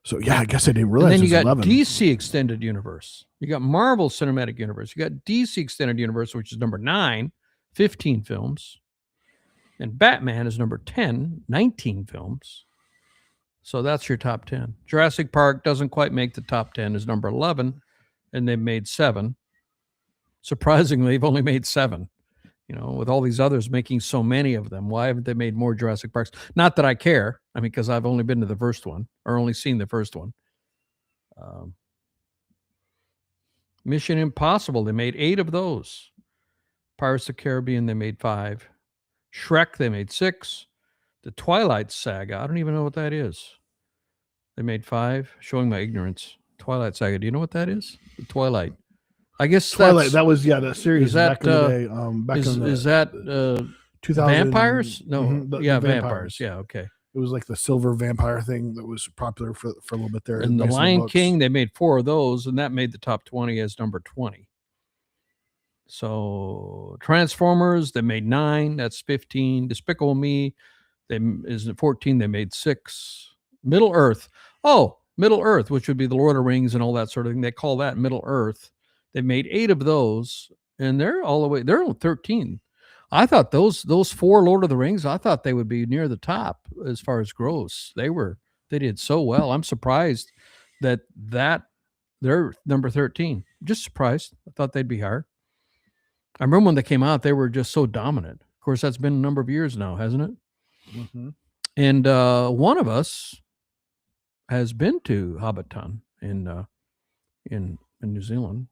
Speaker 1: So yeah, I guess I didn't realize.
Speaker 2: And then you got
Speaker 1: 11.
Speaker 2: DC Extended Universe. You got Marvel Cinematic Universe. You got DC Extended Universe, which is number 9, 15 films. And Batman is number 10, 19 films. So that's your top 10. Jurassic Park doesn't quite make the top 10, is number 11, and they've made 7. Surprisingly, they've only made 7. With all these others making so many of them, why haven't they made more Jurassic Parks? Not that I care. I mean, because I've only been to the first one, or only seen the first one. Mission Impossible, they made 8 of those. Pirates of the Caribbean, they made 5. Shrek, they made 6. The Twilight Saga, I don't even know what that is. They made 5. Showing my ignorance. Twilight Saga, do you know what that is? The Twilight. I guess
Speaker 1: Twilight. That was the series
Speaker 2: that,
Speaker 1: back in the day.
Speaker 2: Is that
Speaker 1: 2000
Speaker 2: vampires? No,
Speaker 1: the
Speaker 2: vampires. Yeah, okay.
Speaker 1: It was like the silver vampire thing that was popular for a little bit there.
Speaker 2: And the Lion King, they made 4 of those, and that made the top 20 as number 20. So Transformers, they made 9. That's 15. Despicable Me, is 14. They made 6. Middle Earth. Oh, Middle Earth, which would be the Lord of the Rings and all that sort of thing. They call that Middle Earth. They made 8 of those, and they're all the way. They're on 13. I thought those 4 Lord of the Rings, I thought they would be near the top as far as gross. They did so well. I'm surprised that they're number 13. Just surprised. I thought they'd be higher. I remember when they came out, they were just so dominant. Of course, that's been a number of years now, hasn't it?
Speaker 1: Mm-hmm.
Speaker 2: And one of us has been to Hobbiton in New Zealand.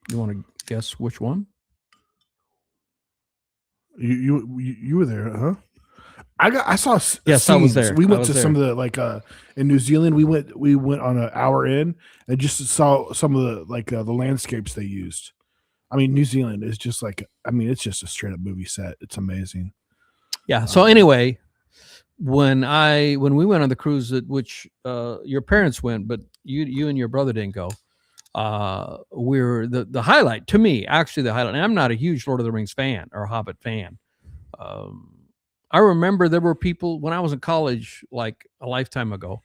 Speaker 2: You want to guess which one?
Speaker 1: You were there, huh? I saw.
Speaker 2: Yes,
Speaker 1: scenes.
Speaker 2: I was there.
Speaker 1: We went to some of the in New Zealand. We went on an hour in and just saw some of the the landscapes they used. I mean, New Zealand is just it's just a straight up movie set. It's amazing.
Speaker 2: Yeah. So anyway, when we went on the cruise, which your parents went, but you and your brother didn't go. We're the highlight to me, actually the highlight. And I'm not a huge Lord of the Rings fan or Hobbit fan. I remember there were people when I was in college, like a lifetime ago.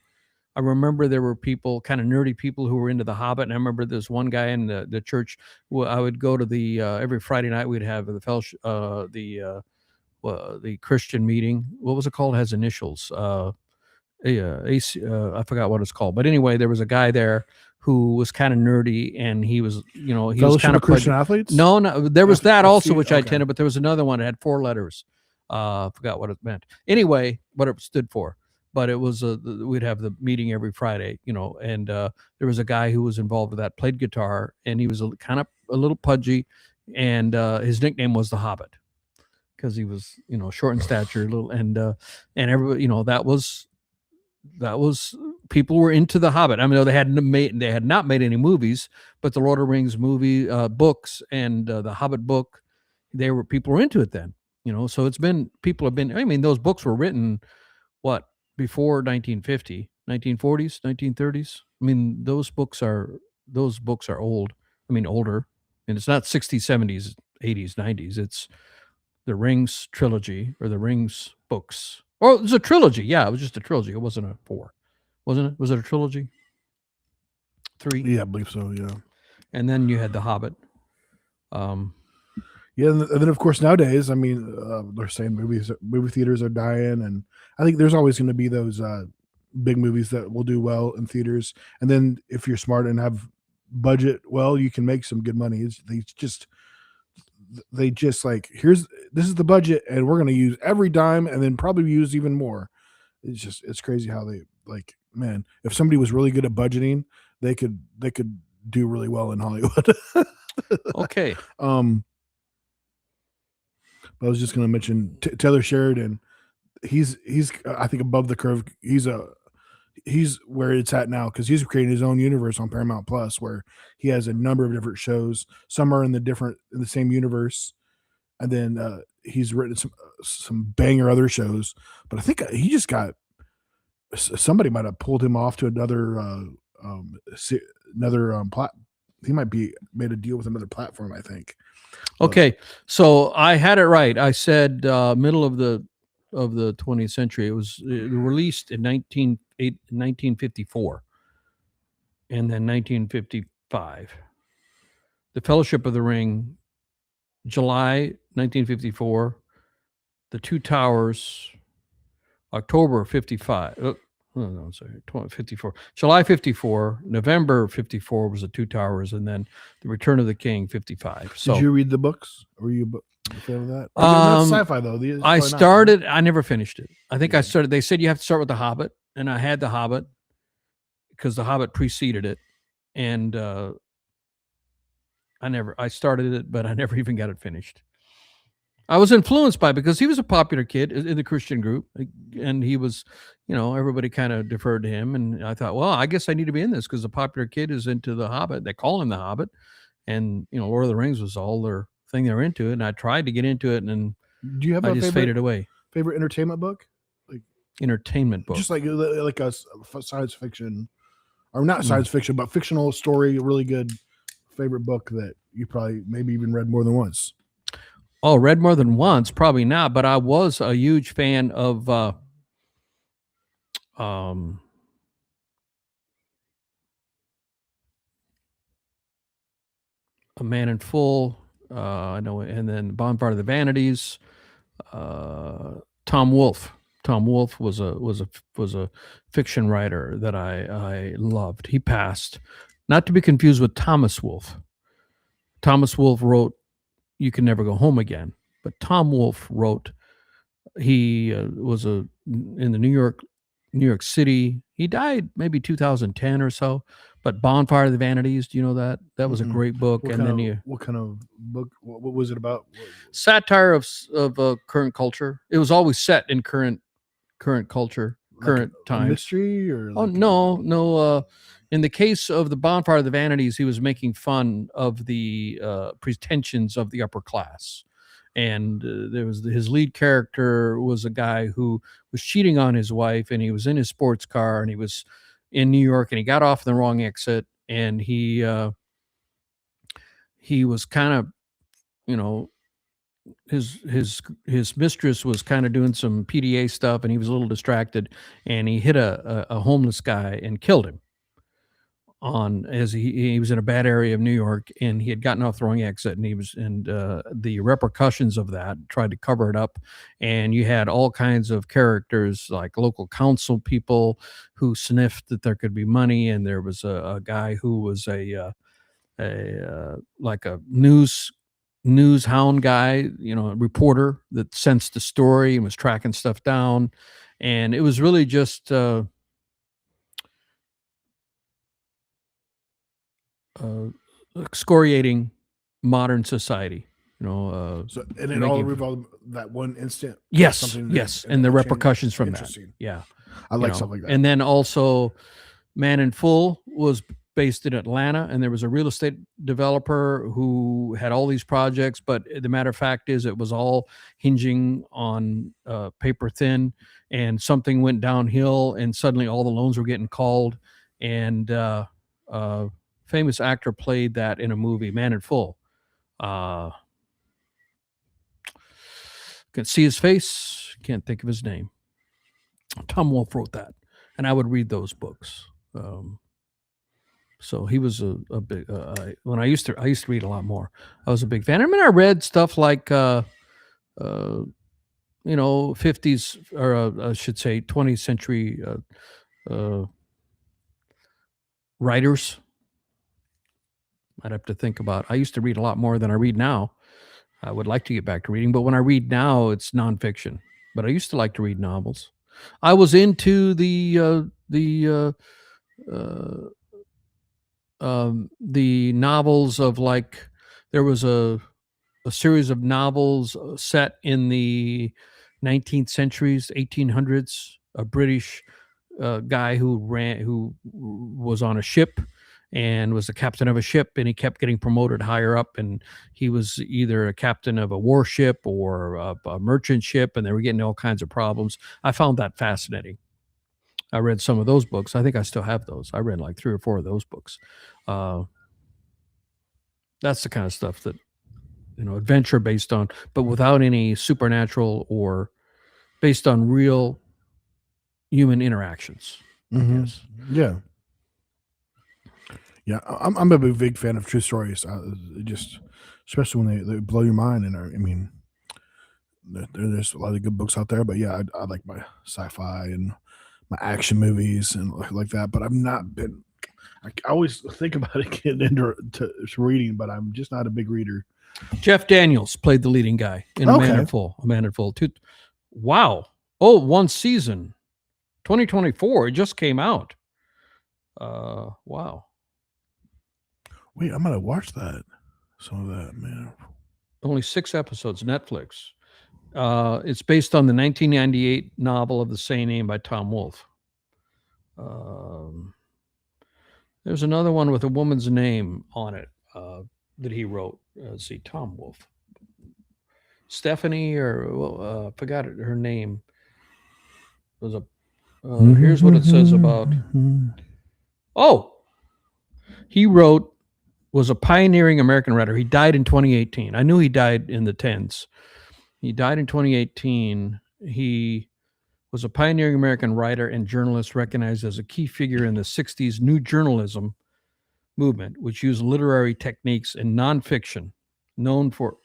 Speaker 2: I remember there were people, kind of nerdy people, who were into The Hobbit. And I remember there's one guy in the church. I would go to the every Friday night. We'd have the fellowship, the Christian meeting. What was it called? It has initials. I forgot what it's called. But anyway, there was a guy there who was kind of nerdy, and he was, he was kind of
Speaker 1: Christian athletes.
Speaker 2: No, there was that also, which I attended, but there was another one that had 4 letters. I forgot what it meant. Anyway, what it stood for. But it was we'd have the meeting every Friday, and there was a guy who was involved with that, played guitar, and he was kind of a little pudgy, and his nickname was the Hobbit because he was, short in stature, little, and everybody, that was people were into the Hobbit. I mean, they had not made any movies, but the Lord of the Rings movie books and the Hobbit book, people were into it then. So people have been. I mean, those books were written before 1950, 1940s, 1930s. I mean, those books are old. I mean, older, and it's not 60s, 70s, 80s, 90s. It's the Rings trilogy or the Rings books. Or it was a trilogy. Yeah, it was just a trilogy. It wasn't a 4, wasn't it? Was it a trilogy? 3?
Speaker 1: Yeah, I believe so. Yeah.
Speaker 2: And then you had the Hobbit.
Speaker 1: Yeah, and then of course nowadays, I mean, they're saying movie theaters are dying, and I think there's always going to be those big movies that will do well in theaters. And then if you're smart and have budget, well, you can make some good money. They just this is the budget, and we're going to use every dime, and then probably use even more. It's crazy how they man. If somebody was really good at budgeting, they could do really well in Hollywood.
Speaker 2: Okay.
Speaker 1: I was just going to mention Taylor Sheridan. He's I think above the curve. He's where it's at now because he's creating his own universe on Paramount Plus, where he has a number of different shows. Some are in the same universe, and then he's written some banger other shows. But I think he just got somebody might have pulled him off to another he might be made a deal with another platform, I think.
Speaker 2: Okay, so I had it right. I said middle of the 20th century. It was released in 1954, and then 1955. The Fellowship of the Ring, July 1954. The Two Towers, October 55. no, sorry, 54. July 54, November 54 was the Two Towers, and then The Return of the King 55. So,
Speaker 1: did you read the books? Were you a fan of that? Not sci-fi though.
Speaker 2: I started. I never finished it. I think I started. They said you have to start with The Hobbit, and I had The Hobbit because The Hobbit preceded it, and I started it, but I never even got it finished. I was influenced by it because he was a popular kid in the Christian group, and he was, everybody kind of deferred to him. And I thought, well, I guess I need to be in this because the popular kid is into The Hobbit. They call him The Hobbit, and Lord of the Rings was all their thing they were into it. And I tried to get into it, and
Speaker 1: do you have
Speaker 2: I just faded away.
Speaker 1: Favorite entertainment book? Like
Speaker 2: entertainment book,
Speaker 1: just like a science fiction, or not science fiction, but fictional story. Really good favorite book that you probably maybe even read more than once.
Speaker 2: Oh, read more than once, probably not, but I was a huge fan of A Man in Full, I know, and then Bonfire of the Vanities, Tom Wolfe. Tom Wolfe was a fiction writer that I loved. He passed, not to be confused with Thomas Wolfe. Thomas Wolfe wrote You Can Never Go Home Again, but Tom Wolfe wrote. He was in the New York City. He died maybe 2010 or so. But Bonfire of the Vanities, do you know that? That was a great book.
Speaker 1: What kind of book? What was it about?
Speaker 2: Satire of current culture. It was always set in current culture, current time.
Speaker 1: Mystery or?
Speaker 2: No. In the case of the Bonfire of the Vanities, he was making fun of the pretensions of the upper class. And there was his lead character was a guy who was cheating on his wife, and he was in his sports car, and he was in New York, and he got off the wrong exit, and he was kind of, his mistress was kind of doing some PDA stuff, and he was a little distracted, and he hit a homeless guy and killed him. As he was in a bad area of New York, and he had gotten off the wrong exit, and the repercussions of that, tried to cover it up. And you had all kinds of characters like local council people who sniffed that there could be money. And there was a guy who was like a news hound guy, a reporter that sensed the story and was tracking stuff down. And it was really just, excoriating modern society,
Speaker 1: and it all revolved that one instant.
Speaker 2: Yes, and the repercussions from that. Yeah,
Speaker 1: I like stuff like that.
Speaker 2: And then also, Man in Full was based in Atlanta, and there was a real estate developer who had all these projects. But the matter of fact is, it was all hinging on paper thin, and something went downhill, and suddenly all the loans were getting called, and famous actor played that in a movie, Man in Full. Can see his face, can't think of his name. Tom Wolfe wrote that, and I would read those books. So he was a big. When I used to read a lot more. I was a big fan. I mean, I read stuff like 50s, or I should say 20th century writers. I'd have to think about. I used to read a lot more than I read now. I would like to get back to reading, but when I read now, it's nonfiction. But I used to like to read novels. I was into the novels of, like, there was a series of novels set in the 19th centuries, 1800s. A British guy who was on a ship and was the captain of a ship, and he kept getting promoted higher up, and he was either a captain of a warship or a merchant ship, and they were getting all kinds of problems. I found that fascinating. I read some of those books. I think I still have those. I read like 3 or 4 of those books. That's the kind of stuff that, adventure based on, but without any supernatural, or based on real human interactions. I guess.
Speaker 1: Yeah. Yeah, I'm a big fan of true stories. Just, especially when they blow your mind. And I mean, there's a lot of good books out there. But yeah, I like my sci-fi and my action movies and like that. But I've not been. I always think about it getting into reading, but I'm just not a big reader.
Speaker 2: Jeff Daniels played the leading guy in A Man at Full. A Man at Full. Wow. Oh, one season. 2024. It just came out. Wow.
Speaker 1: Wait, I'm gonna watch that. Some of that, man.
Speaker 2: Only 6 episodes. Netflix. It's based on the 1998 novel of the same name by Tom Wolfe. There's another one with a woman's name on it that he wrote. Let's see, Tom Wolfe. Stephanie, or forgot her name. It was a. Here's what it says about. Oh, he was a pioneering American writer. He died in 2018. I knew he died in the 10s. He died in 2018. He was a pioneering American writer and journalist recognized as a key figure in the 60s New Journalism movement, which used literary techniques and nonfiction, known for.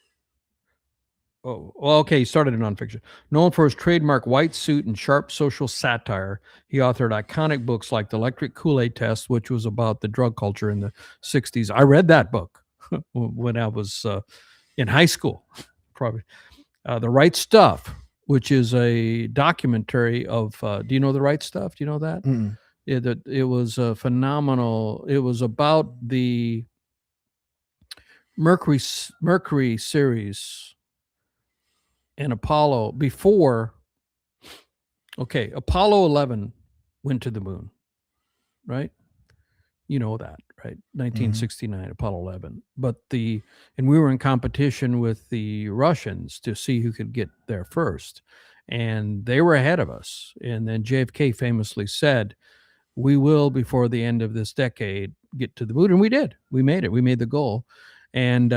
Speaker 2: He started in nonfiction. Known for his trademark white suit and sharp social satire, he authored iconic books like The Electric Kool-Aid Test, which was about the drug culture in the 60s. I read that book when I was in high school, probably. The Right Stuff, which is a documentary of, do you know The Right Stuff? Do you know that?
Speaker 1: Mm.
Speaker 2: It was phenomenal. It was about the Mercury series and Apollo before. Okay, Apollo 11 went to the moon, right? You know that, right? 1969, Apollo 11. But and we were in competition with the Russians to see who could get there first. And they were ahead of us. And then JFK famously said, we will, before the end of this decade, get to the moon. And we did. We made it. We made the goal. And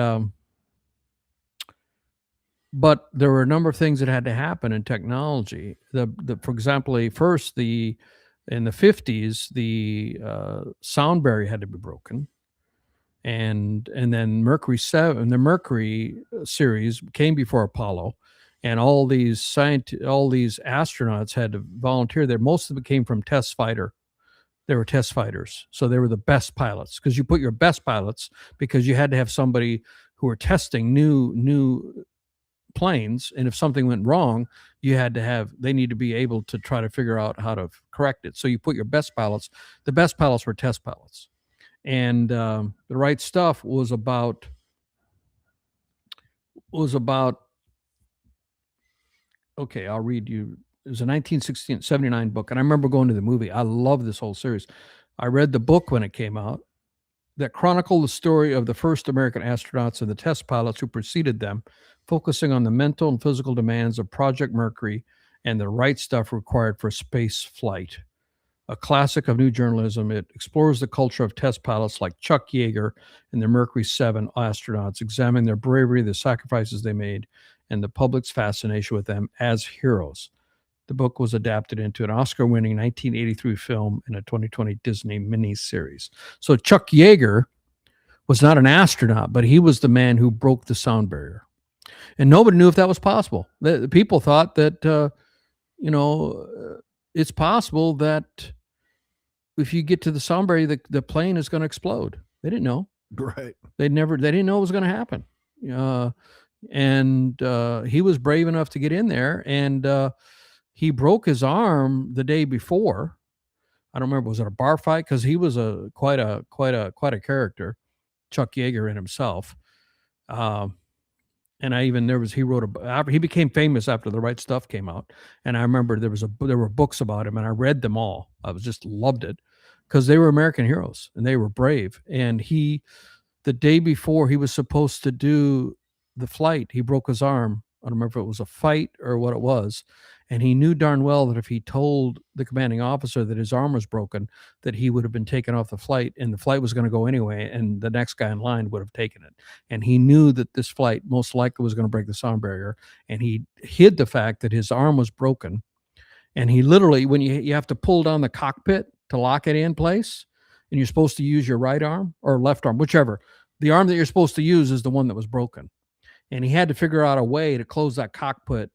Speaker 2: but there were a number of things that had to happen in technology. For example, first, in the 50s, the sound barrier had to be broken, and then Mercury 7, the Mercury series came before Apollo, and all these astronauts had to volunteer there. Most of them came from test fighter. They were test fighters, so they were the best pilots because you put your best pilots because you had to have somebody who were testing new planes, and if something went wrong, they need to be able to try to figure out how to correct it. So you put your best pilots. The best pilots were test pilots, and The Right Stuff was about. Okay, I'll read you. It was a 1979 book, and I remember going to the movie. I love this whole series. I read the book when it came out that chronicled the story of the first American astronauts and the test pilots who preceded them, focusing on the mental and physical demands of Project Mercury and the right stuff required for space flight. A classic of new journalism, it explores the culture of test pilots like Chuck Yeager and the Mercury 7 astronauts, examining their bravery, the sacrifices they made, and the public's fascination with them as heroes. The book was adapted into an Oscar-winning 1983 film and a 2020 Disney miniseries. So Chuck Yeager was not an astronaut, but he was the man who broke the sound barrier. And nobody knew if that was possible. The people thought that, it's possible that if you get to the sound barrier, the plane is going to explode. They didn't know.
Speaker 1: Right.
Speaker 2: They didn't know it was going to happen. And he was brave enough to get in there, and he broke his arm the day before. I don't remember, was it a bar fight? Because he was quite a character, Chuck Yeager in himself. And he became famous after The Right Stuff came out. And I remember there were books about him, and I read them all. I just loved it because they were American heroes and they were brave. And the day before he was supposed to do the flight, he broke his arm. I don't remember if it was a fight or what it was. And he knew darn well that if he told the commanding officer that his arm was broken, that he would have been taken off the flight, and the flight was going to go anyway, and the next guy in line would have taken it. And he knew that this flight most likely was going to break the sound barrier, and he hid the fact that his arm was broken. And he literally, when you have to pull down the cockpit to lock it in place, and you're supposed to use your right arm or left arm, whichever. The arm that you're supposed to use is the one that was broken. And he had to figure out a way to close that cockpit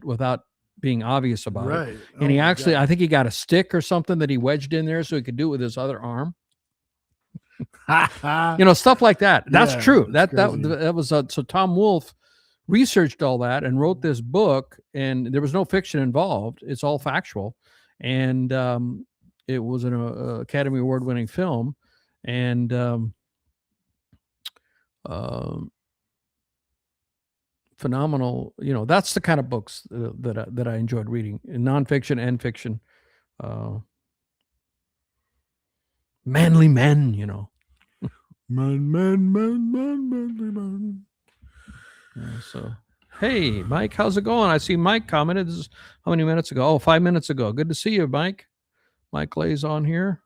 Speaker 2: without being obvious about it.
Speaker 1: Right.
Speaker 2: And he actually, I think he got a stick or something that he wedged in there so he could do it with his other arm. Stuff like that. That's true. That was so Tom Wolfe researched all that and wrote this book, and there was no fiction involved. It's all factual. And it was an Academy Award winning film. And phenomenal. That's the kind of books that I enjoyed reading, in nonfiction and fiction. Manly men, Man. So, hey, Mike, how's it going? I see Mike commented. This is how many minutes ago? Oh, 5 minutes ago. Good to see you, Mike. Mike lays on here.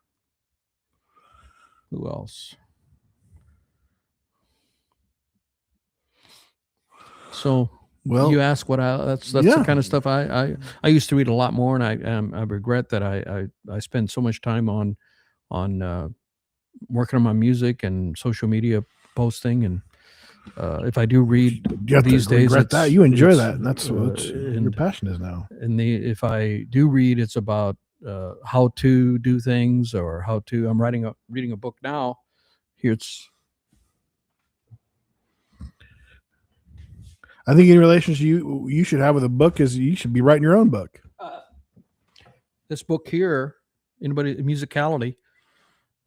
Speaker 2: Who else? So, you ask what that's the kind of stuff I used to read a lot more, and I regret that I spend so much time on working on my music and social media posting. And if I do read these days,
Speaker 1: that you enjoy that, and that's what your passion is now.
Speaker 2: And if I do read, it's about how to do things, or how to. I'm reading a book now. Here
Speaker 1: I think any relationship you should have with a book is you should be writing your own book.
Speaker 2: This book here, anybody, Musicality.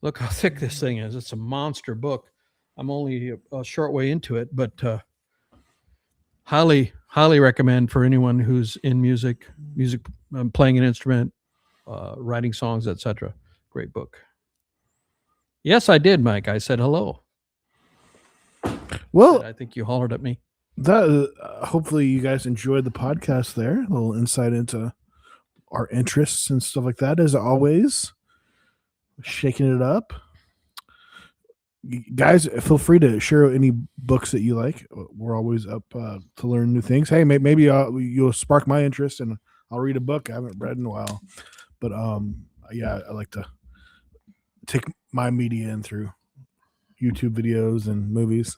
Speaker 2: Look how thick this thing is. It's a monster book. I'm only a short way into it, but highly recommend for anyone who's in music, playing an instrument, writing songs, etc. Great book. Yes, I did, Mike. I said hello.
Speaker 1: Well,
Speaker 2: I think you hollered at me.
Speaker 1: Hopefully you guys enjoyed the podcast there. A little insight into our interests and stuff like that, as always. Shaking it up. Guys, feel free to share any books that you like. We're always up to learn new things. Hey, maybe you'll spark my interest, and I'll read a book I haven't read in a while. But I like to take my media in through YouTube videos and movies.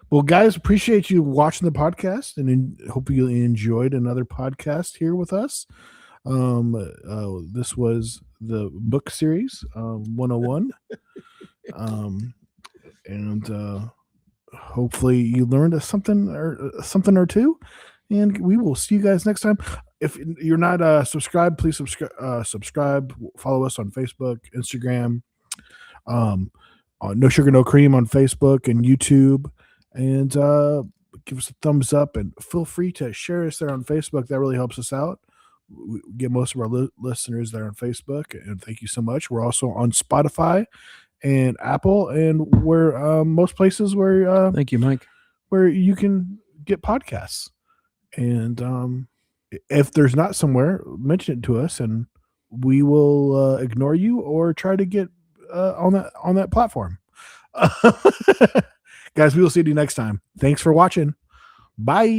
Speaker 1: Well, guys, appreciate you watching the podcast, and hope you enjoyed another podcast here with us. This was the book series 101. And hopefully you learned something or two, and we will see you guys next time. If you're not subscribed, please subscribe. Follow us on Facebook, Instagram, on No Sugar No Cream on Facebook and YouTube, and give us a thumbs up, and feel free to share us there on Facebook. That really helps us out. We get most of our listeners there on Facebook, and thank you so much. We're also on Spotify and Apple, and we're most places where
Speaker 2: thank you, Mike,
Speaker 1: where you can get podcasts. And if there's not somewhere, mention it to us, and we will ignore you or try to get on that platform. Guys, we will see you next time. Thanks for watching. Bye.